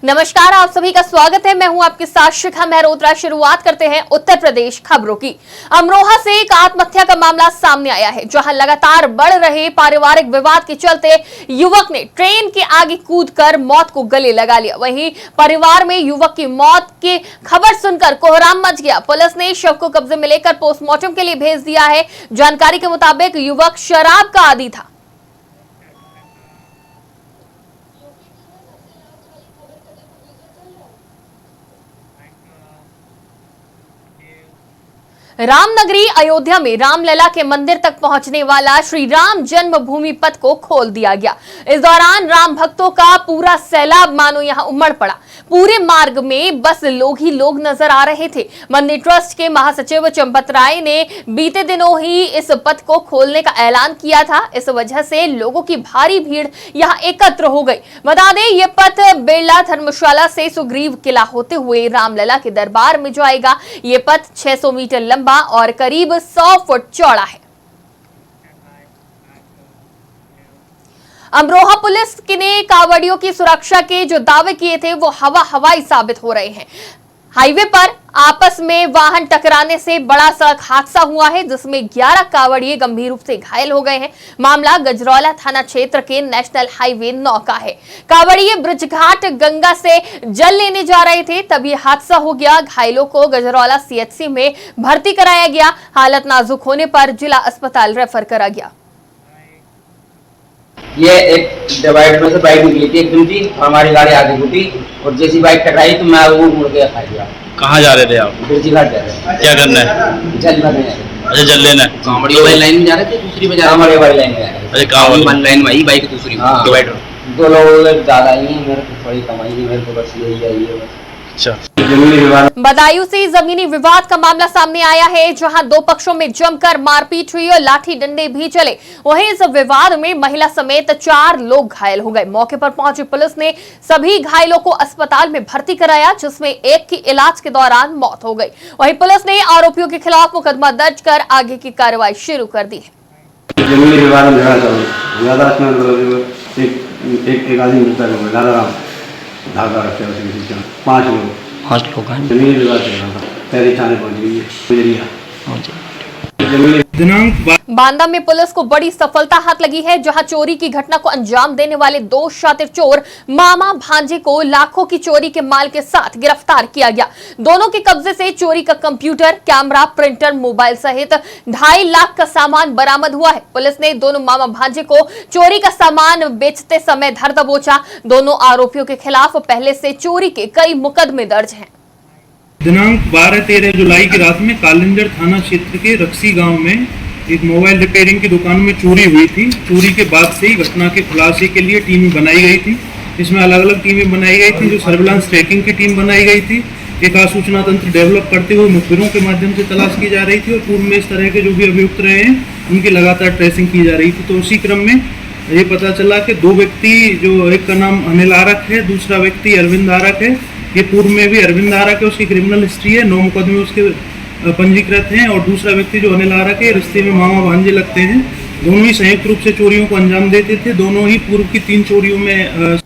नमस्कार, आप सभी का स्वागत है। मैं हूं आपके साथ शिखा मेहरोत्रा। शुरुआत करते हैं उत्तर प्रदेश खबरों की। अमरोहा से एक आत्महत्या का मामला सामने आया है, जहां लगातार बढ़ रहे पारिवारिक विवाद के चलते युवक ने ट्रेन के आगे कूदकर मौत को गले लगा लिया। वहीं परिवार में युवक की मौत की खबर सुनकर कोहराम मच गया। पुलिस ने शव को कब्जे में लेकर पोस्टमार्टम के लिए भेज दिया है। जानकारी के मुताबिक युवक शराब का आदी था। रामनगरी अयोध्या में रामलला के मंदिर तक पहुंचने वाला श्री राम जन्मभूमि पथ को खोल दिया गया। इस दौरान राम भक्तों का पूरा सैलाब मानो यहां उमड़ पड़ा। पूरे मार्ग में बस लोग ही लोग नजर आ रहे थे। मंदिर ट्रस्ट के महासचिव चंपत राय ने बीते दिनों ही इस पथ को खोलने का ऐलान किया था। इस वजह से लोगों की भारी भीड़ यहां एकत्र हो गई। बता दें, यह पथ बिरला धर्मशाला से सुग्रीव किला होते हुए रामलला के दरबार में जाएगा। यह पथ 600 मीटर लंबा और करीब 100 फुट चौड़ा है। अमरोहा पुलिस ने कांवड़ियों की सुरक्षा के जो दावे किए थे वो हवाई साबित हो रहे हैं। हाईवे पर आपस में वाहन टकराने से बड़ा सड़क हादसा हुआ है, जिसमें 11 कांवड़िए गंभीर रूप से घायल हो गए हैं। मामला गजरौला थाना क्षेत्र के नेशनल हाईवे 9 का है। कांवड़िए ब्रिजघाट गंगा से जल लेने जा रहे थे, तब यह हादसा हो गया। घायलों को गजरौला सीएचसी में भर्ती कराया गया। हालत नाजुक होने पर जिला अस्पताल रेफर करा गया। ये एक डिवाइडर में से बाइक निकली थी एकदम जी, हमारी गाड़ी आगे घुटी और जैसी बाइक टकराई तो मैं वो मुड़ के खा गया। कहाँ जा रहे थे आप? ब्रिजघाट जा रहे थे। क्या करना है? जल भरने जा रहे थे। अच्छा, जल लेना है। कांवड़ी वाली लाइन में जा रहे थे, दूसरी में जा रहे थे। हमारे वाली लाइन में जा रहे थे। अच्छा, कांवड़ी वन लाइन वही, बाइक दूसरी डिवाइडर। दो लोग ज्यादा ही हैं, मेरे को थोड़ी कमाई है, मेरे को बस यही है बस। अच्छा, बदायूं से जमीनी विवाद का मामला सामने आया है, जहां दो पक्षों में जमकर मारपीट हुई और लाठी डंडे भी चले। वहीं इस विवाद में महिला समेत 4 लोग घायल हो गए। मौके पर पहुंची पुलिस ने सभी घायलों को अस्पताल में भर्ती कराया, जिसमें एक की इलाज के दौरान मौत हो गई। वहीं पुलिस ने आरोपियों के खिलाफ मुकदमा दर्ज कर आगे की कार्रवाई शुरू कर दी है। जमीनी विवाद में एक आदमी मृतक हो गया, धागा रखे उसके 5 लोग जमीनी विवाद चल रहा था। पहले थाने पहुंच गई बांदा में पुलिस को बड़ी सफलता हाथ लगी है, जहां चोरी की घटना को अंजाम देने वाले 2 शातिर चोर मामा भांजे को लाखों की चोरी के माल के साथ गिरफ्तार किया गया। दोनों के कब्जे से चोरी का कंप्यूटर, कैमरा, प्रिंटर, मोबाइल सहित 2.5 लाख का सामान बरामद हुआ है। पुलिस ने दोनों मामा भांजे को चोरी का सामान बेचते समय धर दबोचा। दोनों आरोपियों के खिलाफ पहले से चोरी के कई मुकदमे दर्ज हैं। दिनांक 12-13 जुलाई की रात में कालिंजर थाना क्षेत्र के रक्सी गांव में एक मोबाइल रिपेयरिंग की दुकान में चोरी हुई थी। चोरी के बाद से ही घटना के खुलासे के लिए टीम बनाई गई थी। इसमें अलग अलग टीमें बनाई गई थी। जो सर्विलांस ट्रैकिंग की टीम बनाई गई थी, एक आसूचना तंत्र डेवलप करते हुए मुखबिरों के माध्यम से तलाश की जा रही थी और पूर्व में इस तरह के जो भी अभियुक्त रहे हैं उनकी लगातार ट्रेसिंग की जा रही थी। तो उसी क्रम में ये पता चला कि 2 व्यक्ति, जो एक का नाम अनिल आरक है, दूसरा व्यक्ति अरविंद आरक है। ये पूर्व में भी अरविंद आरक है, उसकी क्रिमिनल हिस्ट्री है, 9 मुकदमे उसके पंजीकृत हैं। और दूसरा व्यक्ति जो अनिल आरक है, रिश्ते में मामा भांजे लगते हैं। दोनों ही संयुक्त रूप से चोरियों को अंजाम देते थे। दोनों ही पूर्व की 3 चोरियों में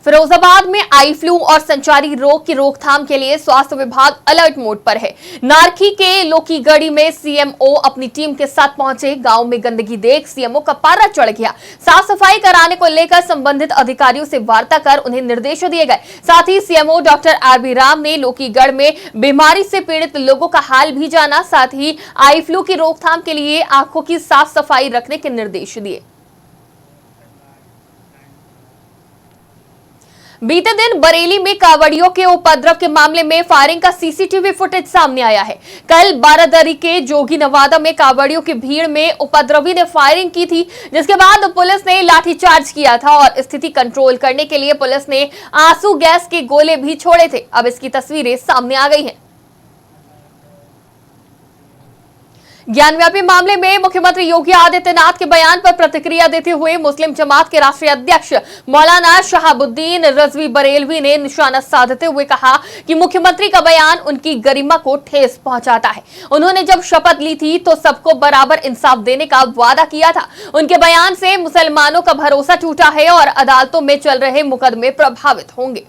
फिरोजाबाद में आई फ्लू और संचारी रोग की रोकथाम के लिए स्वास्थ्य विभाग अलर्ट मोड पर है। नारखी के लोकीगढ़ी में सीएमओ अपनी टीम के साथ पहुंचे। गांव में गंदगी देख सीएमओ का पारा चढ़ गया। साफ सफाई कराने को लेकर संबंधित अधिकारियों से वार्ता कर उन्हें निर्देश दिए गए। साथ ही सीएमओ डॉक्टर आरबी राम ने लोकीगढ़ में बीमारी से पीड़ित लोगों का हाल भी जाना। साथ ही आई फ्लू की रोकथाम के लिए आंखों की साफ सफाई रखने के निर्देश दिए। बीते दिन बरेली में कांवड़ियों के उपद्रव के मामले में फायरिंग का सीसीटीवी फुटेज सामने आया है। कल बारादरी के जोगी नवादा में कांवड़ियों की भीड़ में उपद्रवी ने फायरिंग की थी, जिसके बाद पुलिस ने लाठीचार्ज किया था और स्थिति कंट्रोल करने के लिए पुलिस ने आंसू गैस के गोले भी छोड़े थे। अब इसकी तस्वीरें सामने आ गई हैं। ज्ञानव्यापी मामले में मुख्यमंत्री योगी आदित्यनाथ के बयान पर प्रतिक्रिया देते हुए मुस्लिम जमात के राष्ट्रीय अध्यक्ष मौलाना शहाबुद्दीन रजवी बरेलवी ने निशाना साधते हुए कहा कि मुख्यमंत्री का बयान उनकी गरिमा को ठेस पहुंचाता है। उन्होंने जब शपथ ली थी तो सबको बराबर इंसाफ देने का वादा किया था। उनके बयान से मुसलमानों का भरोसा टूटा है और अदालतों में चल रहे मुकदमे प्रभावित होंगे।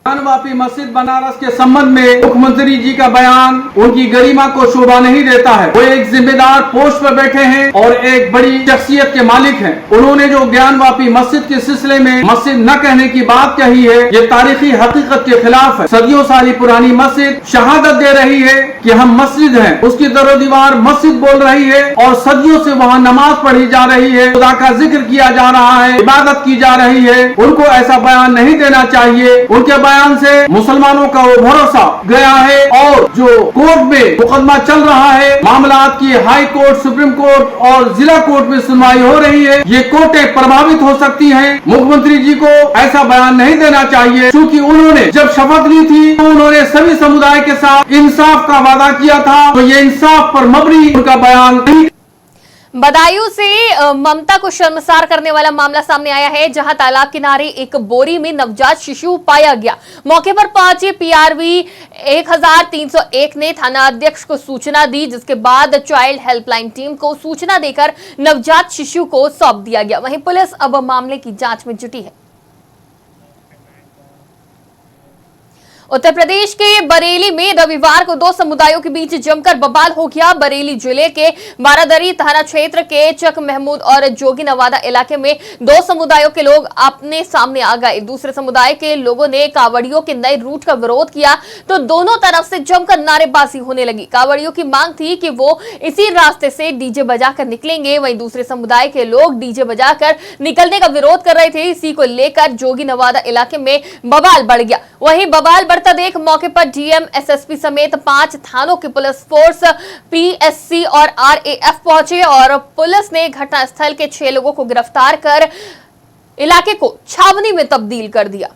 ज्ञानवापी मस्जिद बनारस के संबंध में मुख्यमंत्री जी का बयान उनकी गरिमा को शोभा नहीं देता है। वो एक जिम्मेदार पोस्ट पर बैठे हैं और एक बड़ी शख्सियत के मालिक हैं। उन्होंने जो ज्ञानवापी मस्जिद के सिलसिले में मस्जिद न कहने की बात कही है, ये तारीखी हकीकत के खिलाफ है। सदियों साली पुरानी मस्जिद शहादत दे रही है कि हम मस्जिद हैं, उसकी दरो दीवार मस्जिद बोल रही है और सदियों से वहाँ नमाज पढ़ी जा रही है, खुदा का जिक्र किया जा रहा है, इबादत की जा रही है। उनको ऐसा बयान नहीं देना चाहिए। उनके बयान से मुसलमानों का वो भरोसा गया है और जो कोर्ट में मुकदमा चल रहा है, मामलात की हाई कोर्ट, सुप्रीम कोर्ट और जिला कोर्ट में सुनवाई हो रही है, ये कोर्टें प्रभावित हो सकती हैं। मुख्यमंत्री जी को ऐसा बयान नहीं देना चाहिए, क्योंकि उन्होंने जब शपथ ली थी तो उन्होंने सभी समुदाय के साथ इंसाफ का वादा किया था, तो ये इंसाफ पर मबनी उनका बयान नहीं। बदायूं से ममता को शर्मसार करने वाला मामला सामने आया है, जहां तालाब किनारे एक बोरी में नवजात शिशु पाया गया। मौके पर पहुंचे पीआरवी 1301 ने थाना अध्यक्ष को सूचना दी, जिसके बाद चाइल्ड हेल्पलाइन टीम को सूचना देकर नवजात शिशु को सौंप दिया गया। वहीं पुलिस अब मामले की जांच में जुटी है। उत्तर प्रदेश के बरेली में रविवार को दो समुदायों के बीच जमकर बवाल हो गया। बरेली जिले के बारादरी थाना क्षेत्र के चक महमूद और जोगी नवादा इलाके में दो समुदायों के लोग अपने सामने आ गए। दूसरे समुदाय के लोगों ने कावड़ियों के नए रूट का विरोध किया तो दोनों तरफ से जमकर नारेबाजी होने लगी। कावड़ियों की मांग थी कि वो इसी रास्ते से डीजे बजाकर निकलेंगे। वहीं दूसरे समुदाय के लोग डीजे बजाकर निकलने का विरोध कर रहे थे। इसी को लेकर जोगी नवादा इलाके में बवाल बढ़ गया। वहीं बवाल बढ़ता देख मौके पर डीएम, एसएसपी समेत 5 थानों की पुलिस फोर्स, पीएससी और आरएएफ पहुंचे और पुलिस ने घटनास्थल के 6 लोगों को गिरफ्तार कर इलाके को छावनी में तब्दील कर दिया।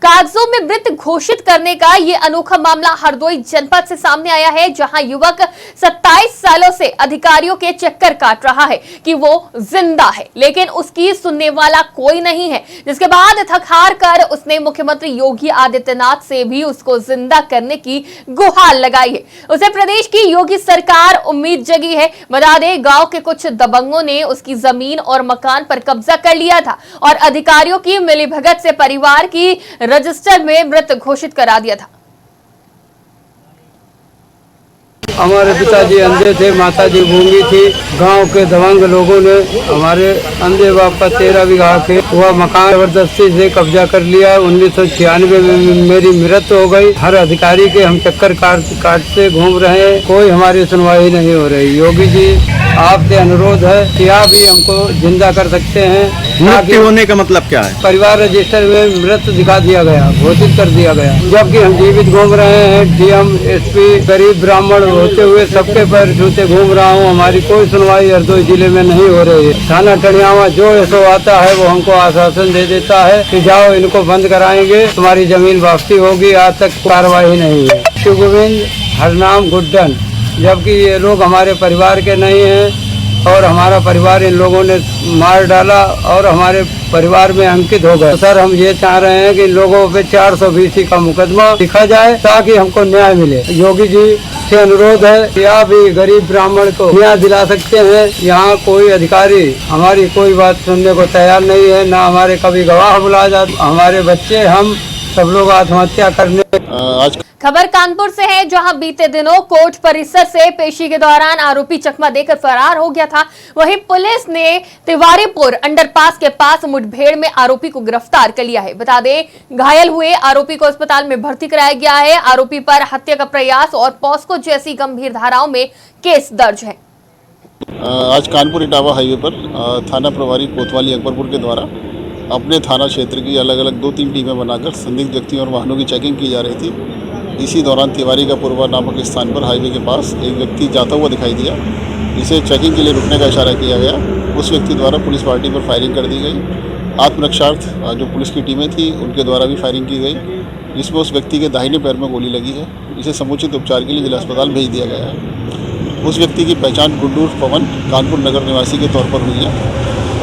कागजों में मृत घोषित करने का यह अनोखा मामला हरदोई जनपद से सामने आया है, जहां युवक 27 सालों से अधिकारियों के चक्कर काट रहा है कि वो जिंदा है, लेकिन उसकी सुनने वाला कोई नहीं है। जिसके बाद थक हार कर उसने मुख्यमंत्री योगी आदित्यनाथ से भी उसको जिंदा करने की गुहार लगाई है। उसे प्रदेश की योगी सरकार उम्मीद जगी है। बता दें, गांव के कुछ दबंगों ने उसकी जमीन और मकान पर कब्जा कर लिया था और अधिकारियों की मिलीभगत से परिवार की रजिस्टर में मृत घोषित करा दिया था। हमारे पिताजी अंधे थे, माताजी गूंगी थी। गांव के दबंग लोगों ने हमारे अंधे बाप का 13 बीघा के वह मकान जबरदस्ती से कब्जा कर लिया। 1996 में मेरी मृत्यु हो गई। हर अधिकारी के हम चक्कर काटते घूम रहे हैं, कोई हमारी सुनवाई नहीं हो रही। योगी जी, आपसे अनुरोध है कि आप भी हमको जिंदा कर सकते हैं। मृत्यु होने का मतलब क्या है? परिवार रजिस्टर में मृत दिखा दिया गया, घोषित कर दिया गया, जबकि हम जीवित घूम रहे हैं। डीएम, एसपी, गरीब ब्राह्मण होते हुए सबके पैर छूते घूम रहा हूँ। हमारी कोई सुनवाई हरदोई जिले में नहीं हो रही है। थाना टणियावा जो ऐसा आता है वो हमको आश्वासन दे देता है कि जाओ इनको बंद कराएंगे, तुम्हारी जमीन वापसी होगी। आज तक कार्रवाई नहीं हुई। शिव गोविंद, हरनाम, गुड्डन, जबकि ये लोग हमारे परिवार के नहीं हैं और हमारा परिवार इन लोगों ने मार डाला और हमारे परिवार में अंकित हो गए। तो सर, हम ये चाह रहे हैं कि इन लोगों पे 420 का मुकदमा लिखा जाए ताकि हमको न्याय मिले। योगी जी से अनुरोध है कि आप भी गरीब ब्राह्मण को न्याय दिला सकते हैं। यहाँ कोई अधिकारी हमारी कोई बात सुनने को तैयार नहीं है, ना हमारे कभी गवाह बुलाया जाता। हमारे बच्चे, हम सब लोग आत्महत्या करने। खबर कानपुर से है, जहां बीते दिनों कोर्ट परिसर से पेशी के दौरान आरोपी चकमा देकर फरार हो गया था। वहीं पुलिस ने तिवारीपुर अंडरपास के पास मुठभेड़ में आरोपी को गिरफ्तार कर लिया है। बता दें, घायल हुए आरोपी को अस्पताल में भर्ती कराया गया है। आरोपी पर हत्या का प्रयास और पॉस्को जैसी गंभीर धाराओं में केस दर्ज है। आज कानपुर इटावा हाईवे पर थाना प्रभारी कोतवाली अकबरपुर के द्वारा अपने थाना क्षेत्र की अलग अलग 2-3 टीमें बनाकर संदिग्ध व्यक्तियों और वाहनों की चेकिंग की जा रही थी। इसी दौरान तिवारी का पूर्वा नामक स्थान पर हाईवे के पास एक व्यक्ति जाता हुआ दिखाई दिया, जिसे चेकिंग के लिए रुकने का इशारा किया गया। उस व्यक्ति द्वारा पुलिस पार्टी पर फायरिंग कर दी गई। आत्मरक्षार्थ जो पुलिस की टीमें थी उनके द्वारा भी फायरिंग की गई, जिसमें उस व्यक्ति के दाहिने पैर में गोली लगी है। इसे समुचित उपचार के लिए जिला अस्पताल भेज दिया गया है। उस व्यक्ति की पहचान गुड्डू पवन कानपुर नगर निवासी के तौर पर हुई है।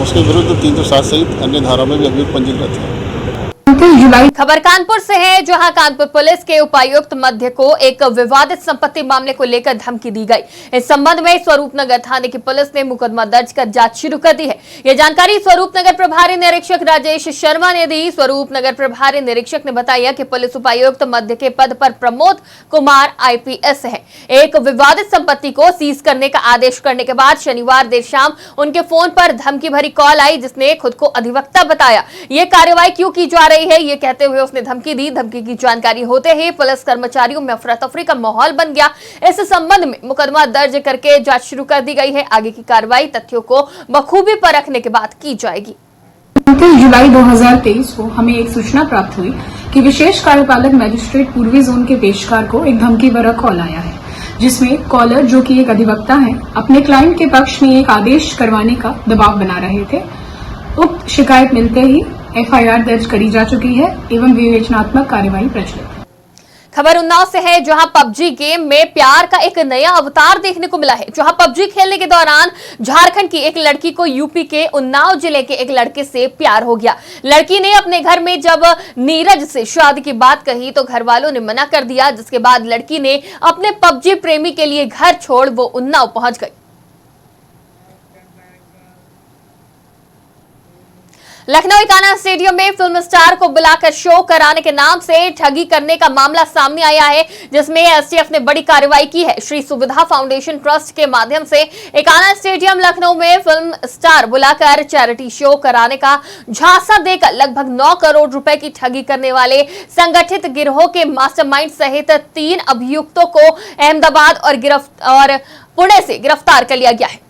उसके विरुद्ध 307 सहित अन्य धाराओं में भी अभियोग पंजीकृत है। उनके जुलाई। खबर कानपुर से है, जहां कानपुर पुलिस के उपायुक्त मध्य को एक विवादित संपत्ति मामले को लेकर धमकी दी गई। इस संबंध में स्वरूपनगर थाने की पुलिस ने मुकदमा दर्ज कर जांच शुरू कर दी है। यह जानकारी स्वरूपनगर प्रभारी निरीक्षक राजेश शर्मा ने दी। स्वरूपनगर प्रभारी निरीक्षक ने बताया कि पुलिस उपायुक्त मध्य के पद पर प्रमोद कुमार IPS है। एक विवादित संपत्ति को सीज करने का आदेश करने के बाद शनिवार देर शाम उनके फोन पर धमकी भरी कॉल आई, जिसने खुद को अधिवक्ता बताया। ये कार्रवाई क्यों की जा रही है, ये कहते हुए उसने धमकी दी। धमकी की जानकारी होते ही पुलिस कर्मचारियों में अफरा तफरी का माहौल बन गया। इस संबंध में मुकदमा दर्ज करके जांच शुरू कर दी गई है। आगे की कार्रवाई तथ्यों को बखूबी परखने के बाद की जाएगी। 29 जुलाई 2023 को हमें एक सूचना प्राप्त हुई कि विशेष कार्यपालक मजिस्ट्रेट पूर्वी जोन के पेशकार को एक धमकी भरा कॉल आया है, जिसमें कॉलर, जो कि एक अधिवक्ता है, अपने क्लाइंट के पक्ष में एक आदेश करवाने का दबाव बना रहे थे। उक्त शिकायत मिलते ही FIR दर्ज करी जा चुकी है एवं विवेचनात्मक कार्यवाही प्रचलित है। खबर उन्नाव से है, जहां PUBG गेम में प्यार का एक नया अवतार देखने को मिला है। जहां PUBG खेलने के दौरान झारखंड की एक लड़की को यूपी के उन्नाव जिले के एक लड़के से प्यार हो गया। लड़की ने अपने घर में जब नीरज से शादी की बात कही तो घर वालों ने मना कर दिया, जिसके बाद लड़की ने अपने PUBG प्रेमी के लिए घर छोड़ वो उन्नाव पहुंच गई। लखनऊ इकाना स्टेडियम में फिल्म स्टार को बुलाकर शो कराने के नाम से ठगी करने का मामला सामने आया है, जिसमें STF ने बड़ी कार्रवाई की है। श्री सुविधा फाउंडेशन ट्रस्ट के माध्यम से इकाना स्टेडियम लखनऊ में फिल्म स्टार बुलाकर चैरिटी शो कराने का झांसा देकर लगभग 9 करोड़ रुपए की ठगी करने वाले संगठित गिरोह के मास्टरमाइंड सहित 3 अभियुक्तों को अहमदाबाद और पुणे से गिरफ्तार कर लिया गया है।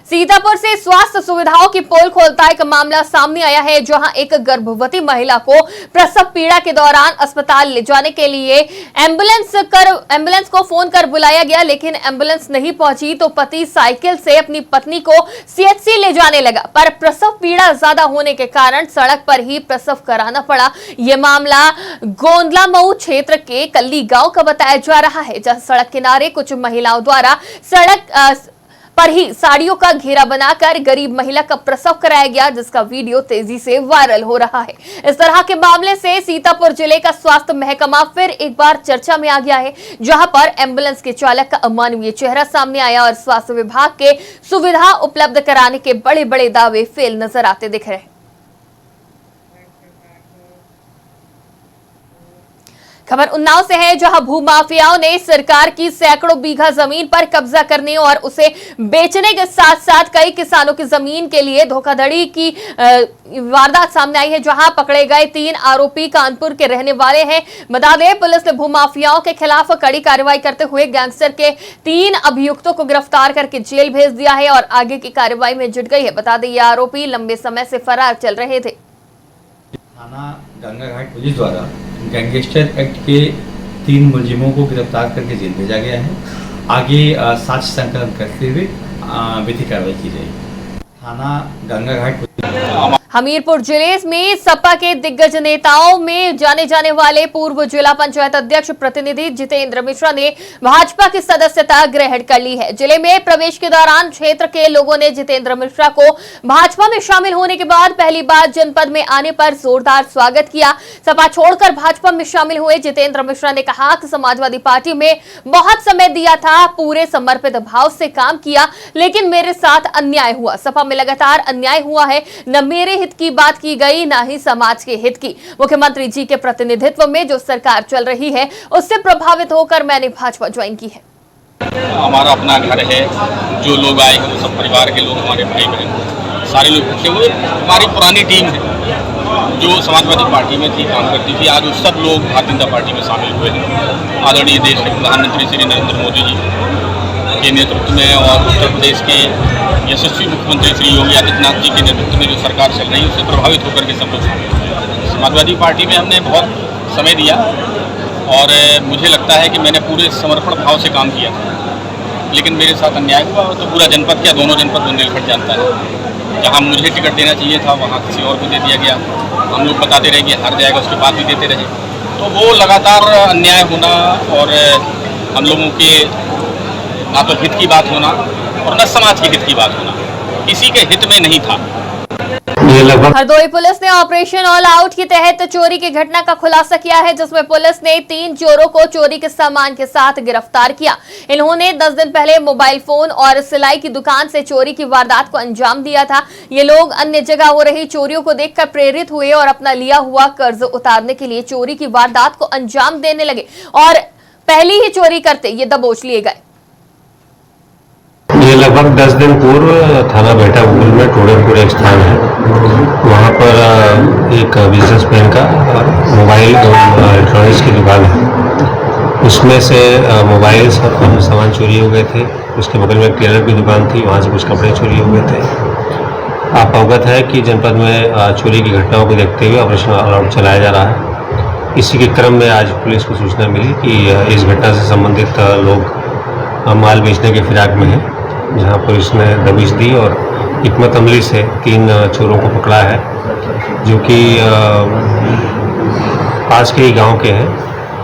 सीतापुर से स्वास्थ्य सुविधाओं की पोल खोलता एक मामला सामने आया है, जहां एक गर्भवती महिला को प्रसव पीड़ा के दौरान अस्पताल ले जाने के लिए एम्बुलेंस को फोन कर बुलाया गया, लेकिन एम्बुलेंस नहीं पहुंची तो पति साइकिल से अपनी पत्नी को CHC ले जाने लगा, पर प्रसव पीड़ा ज्यादा होने के कारण सड़क पर ही प्रसव कराना पड़ा। यह मामला गोंदला मऊ क्षेत्र के कल्ली गांव का बताया जा रहा है, जहां सड़क किनारे कुछ महिलाओं द्वारा सड़क पर ही साड़ियों का घेरा बनाकर गरीब महिला का प्रसव कराया गया, जिसका वीडियो तेजी से वायरल हो रहा है। इस तरह के मामले से सीतापुर जिले का स्वास्थ्य महकमा फिर एक बार चर्चा में आ गया है, जहां पर एम्बुलेंस के चालक का अमानवीय चेहरा सामने आया और स्वास्थ्य विभाग के सुविधा उपलब्ध कराने के बड़े बड़े दावे फेल नजर आते दिख रहे हैं। खबर उन्नाव से है, जहां भूमाफियाओं ने सरकार की सैकड़ों बीघा जमीन पर कब्जा करने और उसे बेचने के साथ साथ कई किसानों की जमीन के लिए धोखाधड़ी की वारदात सामने आई है, जहां पकड़े गए 3 आरोपी कानपुर के रहने वाले हैं। बता दें, पुलिस ने भूमाफियाओं के खिलाफ कड़ी कार्रवाई करते हुए गैंगस्टर के 3 अभियुक्तों को गिरफ्तार करके जेल भेज दिया है और आगे की कार्रवाई में जुट गई है। बता दें, ये आरोपी लंबे समय से फरार चल रहे थे। थाना गंगाघाट पुलिस द्वारा गैंगस्टर एक्ट के 3 मुलजिमों को गिरफ्तार करके जेल भेजा गया है। आगे साक्ष्य संकलन करते हुए विधिक कार्रवाई की जाएगी। थाना गंगाघाट हमीरपुर जिले में सपा के दिग्गज नेताओं में जाने जाने वाले पूर्व जिला पंचायत अध्यक्ष प्रतिनिधि जितेंद्र मिश्रा ने भाजपा की सदस्यता ग्रहण कर ली है। जिले में प्रवेश के दौरान क्षेत्र के लोगों ने जितेंद्र मिश्रा को भाजपा में शामिल होने के बाद पहली बार जनपद में आने पर जोरदार स्वागत किया। सपा छोड़कर भाजपा में शामिल हुए जितेंद्र मिश्रा ने कहा कि समाजवादी पार्टी में बहुत समय दिया था, पूरे समर्पित भाव से काम किया, लेकिन मेरे साथ अन्याय हुआ। सपा में लगातार अन्याय हुआ है, न मेरे हित की बात की गई, ना ही समाज के हित की। मुख्यमंत्री जी के प्रतिनिधित्व में जो सरकार चल रही है उससे प्रभावित होकर मैंने भाजपा ज्वाइन की है। हमारा अपना घर है, जो लोग आए हैं वो सब परिवार के लोग, हमारे भाई बहन सारे लोग इकट्ठे हुए। हमारी पुरानी टीम है जो समाजवादी पार्टी में थी, काम करती थी, आज वो सब लोग भारतीय जनता पार्टी में शामिल हुए हैं। आदरणीय देश के प्रधानमंत्री श्री नरेंद्र मोदी जी के नेतृत्व में और उत्तर प्रदेश के यशस्वी मुख्यमंत्री श्री योगी आदित्यनाथ जी के नेतृत्व में जो सरकार चल रही है उससे प्रभावित होकर के सब लोग शामिल हुए। समाजवादी पार्टी में हमने बहुत समय दिया और मुझे लगता है कि मैंने पूरे समर्पण भाव से काम किया था, लेकिन मेरे साथ अन्याय हुआ तो पूरा जनपद क्या, दोनों जनपद बुंदेलखंड जानता है। जहाँ मुझे टिकट देना चाहिए था वहाँ किसी और को दे दिया गया। हम लोग बताते रहे कि हार जाएगा, उसके बाद भी देते रहे। तो वो लगातार अन्याय होना और हम लोगों के ना तो हित की बात होना और न समाज के हित की बात होना, किसी के हित में नहीं था। हरदोई पुलिस ने ऑपरेशन ऑल आउट के तहत चोरी की घटना का खुलासा किया है, जिसमें पुलिस ने 3 चोरों को चोरी के सामान के साथ गिरफ्तार किया। इन्होंने 10 दिन पहले मोबाइल फोन और सिलाई की दुकान से चोरी की वारदात को अंजाम दिया था। ये लोग अन्य जगह हो रही चोरियों को देखकर प्रेरित हुए और अपना लिया हुआ कर्ज उतारने के लिए चोरी की वारदात को अंजाम देने लगे और पहली ही चोरी करते ये दबोच लिए गए। ये लगभग 10 दिन पूर्व थाना बेटा बुल में टोड़रपुर एक स्थान है, वहाँ पर एक बिजनेसमैन का मोबाइल और इलेक्ट्रॉनिक्स की दुकान है। उसमें से मोबाइल और सामान चोरी हो गए थे। उसके बगल में एक टेलर की दुकान थी, वहाँ से कुछ कपड़े चोरी हो गए थे। आप अवगत है कि जनपद में चोरी की घटनाओं को देखते हुए ऑपरेशन ऑल आउट चलाया जा रहा है। इसी के क्रम में आज पुलिस को सूचना मिली कि इस घटना से संबंधित लोग माल बेचने के फिराक में हैं, जहां पुलिस ने दबिश दी और हिकमत अमली से 3 चोरों को पकड़ा है, जो कि पास के ही गांव के हैं।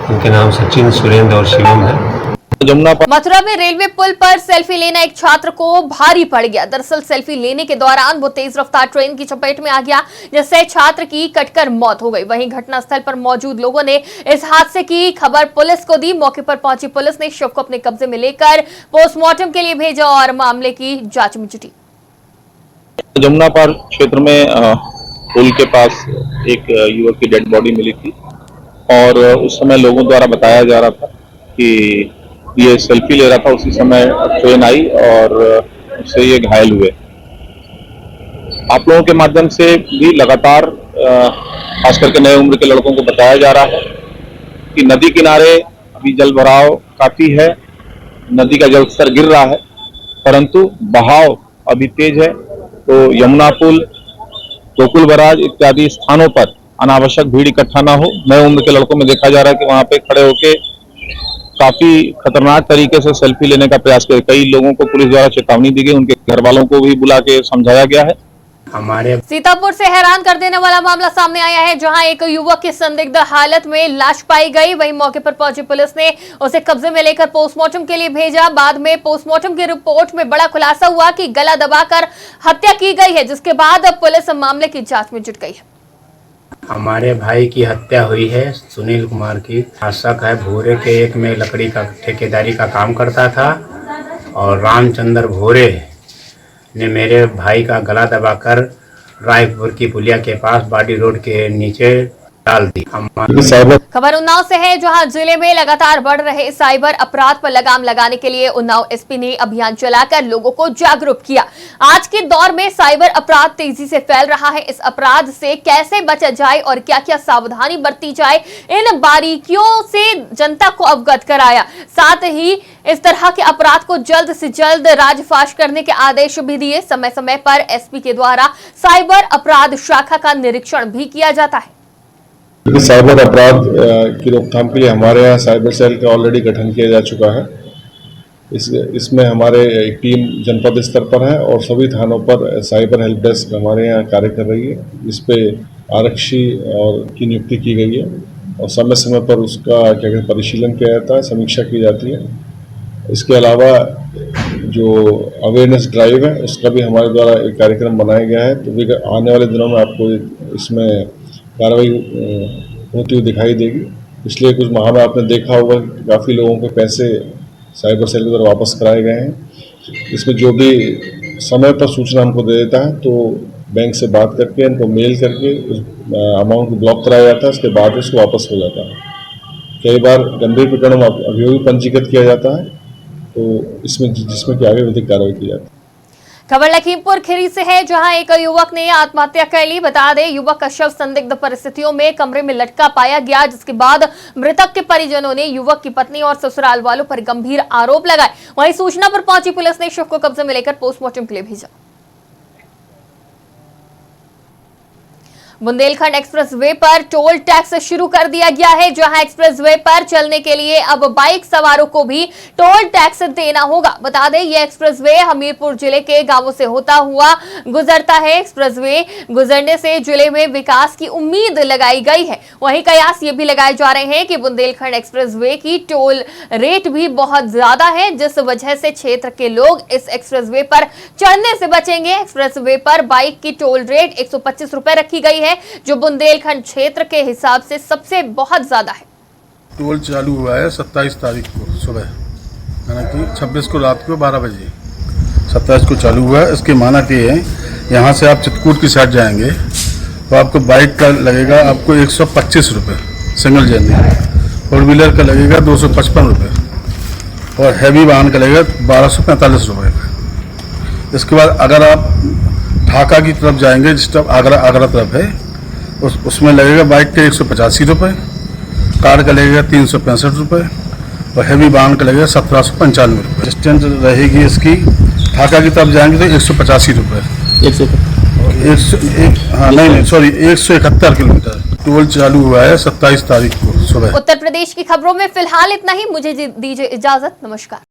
उनके नाम सचिन, सुरेंद्र और शिवम है। मथुरा में रेलवे पुल पर सेल्फी लेना एक छात्र को भारी पड़ गया। दरअसल सेल्फी लेने के दौरान वो तेज रफ्तार ट्रेन की चपेट में आ गया, जिससे छात्र की कटकर मौत हो गई। वहीं घटनास्थल पर मौजूद लोगों ने इस हादसे की खबर पुलिस को दी। मौके पर पहुंची पुलिस ने शव को अपने कब्जे में लेकर पोस्टमार्टम के लिए भेजा और मामले की जांच में जुटी। जमुना पार क्षेत्र में पुल के पास एक युवक की डेड बॉडी मिली थी और उस समय लोगों द्वारा बताया जा रहा था कि ये सेल्फी ले रहा था। उसी समय ट्रेन आई और उससे ये घायल हुए। आप लोगों के माध्यम से भी लगातार खास करके नए उम्र के लड़कों को बताया जा रहा है कि नदी किनारे अभी जल भराव काफी है, नदी का जल स्तर गिर रहा है, परंतु बहाव अभी तेज है। तो यमुना पुल, गोकुल बराज इत्यादि स्थानों पर अनावश्यक भीड़ इकट्ठा ना हो। नए उम्र के लड़कों में देखा जा रहा है कि वहां पे खड़े होके काफी खतरनाक तरीके से सेल्फी लेने का प्रयास किया। कई लोगों को पुलिस द्वारा चेतावनी दी गई, उनके घर वालों को भी बुला के समझाया गया है। सीतापुर से हैरान कर देने वाला मामला सामने आया है, जहां एक युवक की संदिग्ध हालत में लाश पाई गई। वहीं मौके पर पहुंची पुलिस ने उसे कब्जे में लेकर पोस्टमार्टम के लिए भेजा। बाद में पोस्टमार्टम की रिपोर्ट में बड़ा खुलासा हुआ कि गला दबाकर हत्या की गई है, जिसके बाद पुलिस मामले की जांच में जुट गई है। हमारे भाई की हत्या हुई है, सुनील कुमार की। शक है भोरे के एक में लकड़ी का ठेकेदारी का काम करता था और रामचंद्र भोरे ने मेरे भाई का गला दबाकर रायपुर की पुलिया के पास बाडी रोड के नीचे डाल दी। खबर उन्नाव से है, जहां जिले में लगातार बढ़ रहे साइबर अपराध पर लगाम लगाने के लिए उन्नाव एसपी ने अभियान चलाकर लोगों को जागरूक किया। आज के दौर में साइबर अपराध तेजी से फैल रहा है। इस अपराध से कैसे बचा जाए और क्या क्या सावधानी बरती जाए, इन बारीकियों से जनता को अवगत कराया। साथ ही इस तरह के अपराध को जल्द से जल्द राजफाश करने के आदेश भी दिए। समय समय पर एसपी के द्वारा साइबर अपराध शाखा का निरीक्षण भी किया जाता है। साइबर अपराध की रोकथाम के लिए हमारे यहाँ साइबर सेल का ऑलरेडी गठन किया जा चुका है। इसमें हमारे एक टीम जनपद स्तर पर है और सभी थानों पर साइबर हेल्प डेस्क हमारे यहाँ कार्य कर रही है। इस पे आरक्षी और की नियुक्ति की गई है और समय समय पर उसका क्या कहते परिशीलन किया जाता है, समीक्षा की जाती है। इसके अलावा जो अवेयरनेस ड्राइव है उसका भी हमारे द्वारा एक कार्यक्रम बनाया गया है। तो भी आने वाले दिनों में आपको इसमें कार्रवाई होती हुई दिखाई देगी। पिछले कुछ माह में आपने देखा होगा कि काफ़ी लोगों के पैसे साइबर सेल के द्वारा वापस कराए गए हैं। इसमें जो भी समय पर सूचना हमको दे देता है तो बैंक से बात करके इनको मेल करके उस अमाउंट को ब्लॉक कराया जाता है, उसके बाद उसको वापस हो जाता है। कई बार गंभीर प्रकरण में अभियोग पंजीकृत किया जाता है, तो इसमें जिसमें कि आगे विधिक कार्रवाई की जाती है। खबर लखीमपुर खीरी से है, जहां एक युवक ने आत्महत्या कर ली। बता दें, युवक का शव संदिग्ध परिस्थितियों में कमरे में लटका पाया गया, जिसके बाद मृतक के परिजनों ने युवक की पत्नी और ससुराल वालों पर गंभीर आरोप लगाए। वहीं सूचना पर पहुंची पुलिस ने शव को कब्जे में लेकर पोस्टमार्टम के लिए भेजा। बुंदेलखंड एक्सप्रेसवे पर टोल टैक्स शुरू कर दिया गया है, जहां एक्सप्रेसवे पर चलने के लिए अब बाइक सवारों को भी टोल टैक्स देना होगा। बता दें, यह एक्सप्रेसवे हमीरपुर जिले के गांवों से होता हुआ गुजरता है। एक्सप्रेसवे गुजरने से जिले में विकास की उम्मीद लगाई गई है। वहीं कयास ये भी लगाए जा रहे हैं कि बुंदेलखंड एक्सप्रेसवे की टोल रेट भी बहुत ज्यादा है, जिस वजह से क्षेत्र के लोग इस एक्सप्रेसवे पर चढ़ने से बचेंगे। एक्सप्रेसवे पर बाइक की टोल रेट 125 रुपए रखी गई है, जो बुंदेलखंड क्षेत्र के हिसाब से सबसे बहुत ज्यादा है। टोल चालू हुआ है 27 तारीख को सुबह, यानी कि 26 को रात को 12 बजे 27 को चालू हुआ है। इसके मानक ये है, यहाँ से आप चित्रकूट की साइड जाएंगे तो आपको बाइक का लगेगा आपको 125 रुपये सिंगल जर्नी, फोर व्हीलर का लगेगा 255 रुपये और हैवी वाहन का लगेगा 1245 रुपये। इसके बाद अगर आप ढाका की तरफ जाएंगे, जिस तरफ आगरा तरफ है, उसमें लगेगा बाइक के 185 रुपये, कार का लगेगा 365 रुपये और हैवी वाहन का लगेगा 1795 रुपये। डिस्टेंस रहेगी इसकी, ढाका की तरफ जाएंगे तो 185 रुपये, 171 किलोमीटर। टोल चालू हुआ है 27 तारीख को सुबह। उत्तर प्रदेश की खबरों में फिलहाल इतना ही। मुझे दीजिए इजाजत, नमस्कार।